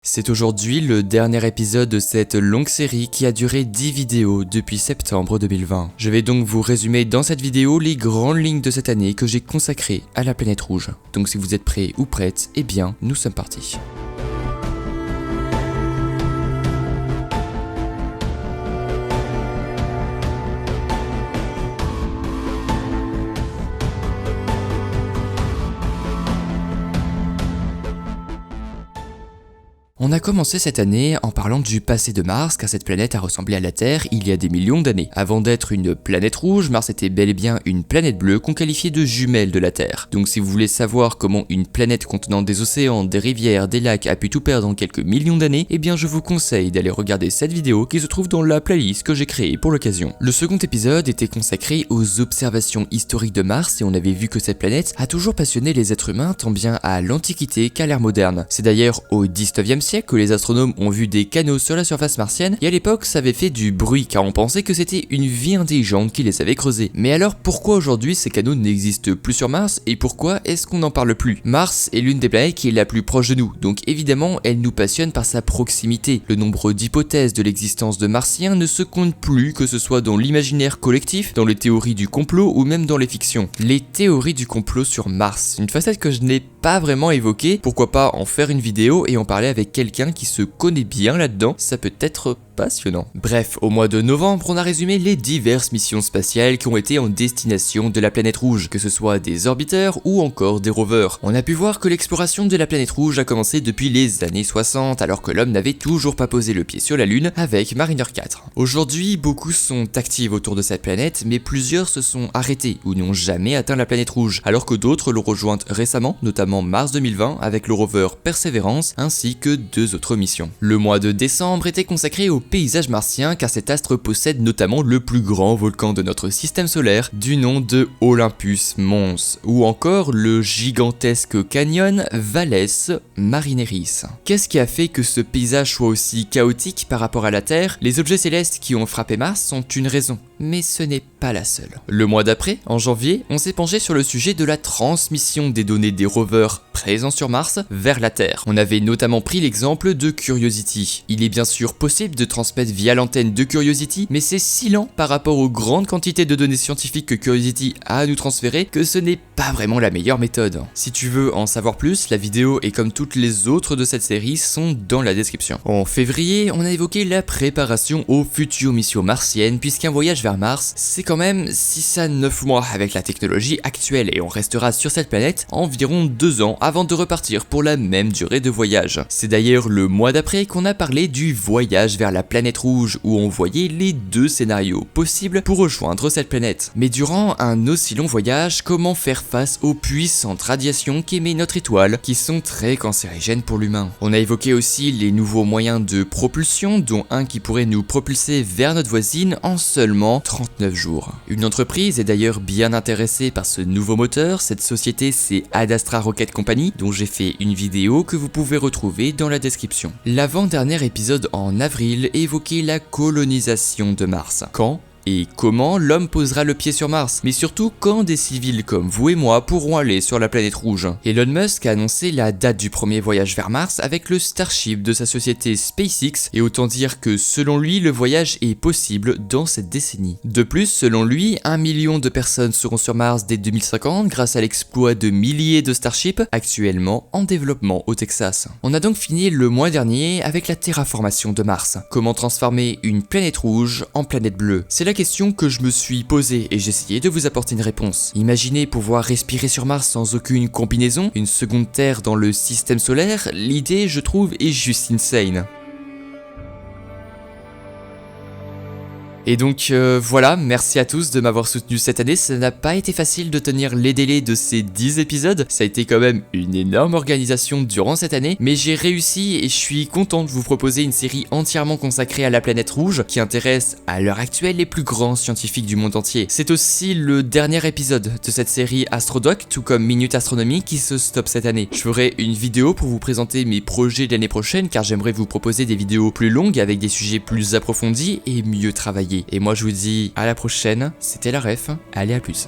C'est aujourd'hui le dernier épisode de cette longue série qui a duré 10 vidéos depuis septembre 2020. Je vais donc vous résumer dans cette vidéo les grandes lignes de cette année que j'ai consacrées à la planète rouge. Donc si vous êtes prêts ou prêtes, eh bien nous sommes partis. On a commencé cette année en parlant du passé de Mars, car cette planète a ressemblé à la Terre il y a des millions d'années. Avant d'être une planète rouge, Mars était bel et bien une planète bleue qu'on qualifiait de jumelle de la Terre. Donc si vous voulez savoir comment une planète contenant des océans, des rivières, des lacs a pu tout perdre en quelques millions d'années, eh bien je vous conseille d'aller regarder cette vidéo qui se trouve dans la playlist que j'ai créée pour l'occasion. Le second épisode était consacré aux observations historiques de Mars et on avait vu que cette planète a toujours passionné les êtres humains tant bien à l'Antiquité qu'à l'ère moderne. C'est d'ailleurs au 19e siècle que les astronomes ont vu des canaux sur la surface martienne et à l'époque ça avait fait du bruit car on pensait que c'était une vie intelligente qui les avait creusés. Mais alors pourquoi aujourd'hui ces canaux n'existent plus sur Mars et pourquoi est-ce qu'on n'en parle plus? Mars est l'une des planètes qui est la plus proche de nous, donc évidemment elle nous passionne par sa proximité. Le nombre d'hypothèses de l'existence de Martiens ne se compte plus, que ce soit dans l'imaginaire collectif, dans les théories du complot ou même dans les fictions. Les théories du complot sur Mars, une facette que je n'ai pas vraiment évoquée, pourquoi pas en faire une vidéo et en parler avec quelqu'un qui se connaît bien là-dedans, ça peut être passionnant. Bref, au mois de novembre, on a résumé les diverses missions spatiales qui ont été en destination de la planète rouge, que ce soit des orbiteurs ou encore des rovers. On a pu voir que l'exploration de la planète rouge a commencé depuis les années 60, alors que l'homme n'avait toujours pas posé le pied sur la Lune avec Mariner 4. Aujourd'hui, beaucoup sont actifs autour de cette planète, mais plusieurs se sont arrêtés ou n'ont jamais atteint la planète rouge, alors que d'autres l'ont rejointe récemment, notamment mars 2020 avec le rover Perseverance, ainsi que 2 autres missions. Le mois de décembre était consacré au paysage martien car cet astre possède notamment le plus grand volcan de notre système solaire du nom de Olympus Mons ou encore le gigantesque canyon Valles Marineris. Qu'est-ce qui a fait que ce paysage soit aussi chaotique par rapport à la Terre? Les objets célestes qui ont frappé Mars sont une raison, mais ce n'est pas la seule. Le mois d'après, en janvier, on s'est penché sur le sujet de la transmission des données des rovers présents sur Mars vers la Terre. On avait notamment pris l'exemple de Curiosity. Il est bien sûr possible de transmettre via l'antenne de Curiosity, mais c'est si lent par rapport aux grandes quantités de données scientifiques que Curiosity a à nous transférer que ce n'est pas vraiment la meilleure méthode. Si tu veux en savoir plus, la vidéo et comme toutes les autres de cette série sont dans la description. En février, on a évoqué la préparation aux futures missions martiennes, puisqu'un voyage vers Mars, c'est quand même 6 à 9 mois avec la technologie actuelle et on restera sur cette planète environ 2 ans avant de repartir pour la même durée de voyage. C'est d'ailleurs le mois d'après qu'on a parlé du voyage vers la planète rouge où on voyait les 2 scénarios possibles pour rejoindre cette planète. Mais durant un aussi long voyage, comment faire face aux puissantes radiations qu'émet notre étoile qui sont très cancérigènes pour l'humain? On a évoqué aussi les nouveaux moyens de propulsion dont un qui pourrait nous propulser vers notre voisine en seulement 39 jours. Une entreprise est d'ailleurs bien intéressée par ce nouveau moteur, cette société c'est Ad Astra Rocket Company dont j'ai fait une vidéo que vous pouvez retrouver dans la description. L'avant-dernier épisode en avril évoquait la colonisation de Mars. Quand et comment l'homme posera le pied sur Mars, mais surtout quand des civils comme vous et moi pourront aller sur la planète rouge. Elon Musk a annoncé la date du premier voyage vers Mars avec le Starship de sa société SpaceX et autant dire que selon lui le voyage est possible dans cette décennie. De plus, selon lui, 1 million de personnes seront sur Mars dès 2050 grâce à l'exploit de milliers de Starships actuellement en développement au Texas. On a donc fini le mois dernier avec la terraformation de Mars. Comment transformer une planète rouge en planète bleue? C'est la question que je me suis posée et j'ai essayé de vous apporter une réponse. Imaginez pouvoir respirer sur Mars sans aucune combinaison, une seconde Terre dans le système solaire, l'idée je trouve est juste insane. Et donc voilà, merci à tous de m'avoir soutenu cette année, ça n'a pas été facile de tenir les délais de ces 10 épisodes, ça a été quand même une énorme organisation durant cette année, mais j'ai réussi et je suis content de vous proposer une série entièrement consacrée à la planète rouge qui intéresse à l'heure actuelle les plus grands scientifiques du monde entier. C'est aussi le dernier épisode de cette série Astrodoc, tout comme Minute Astronomie qui se stoppe cette année. Je ferai une vidéo pour vous présenter mes projets de l'année prochaine car j'aimerais vous proposer des vidéos plus longues avec des sujets plus approfondis et mieux travaillés. Et moi je vous dis à la prochaine, c'était la ref, allez à plus.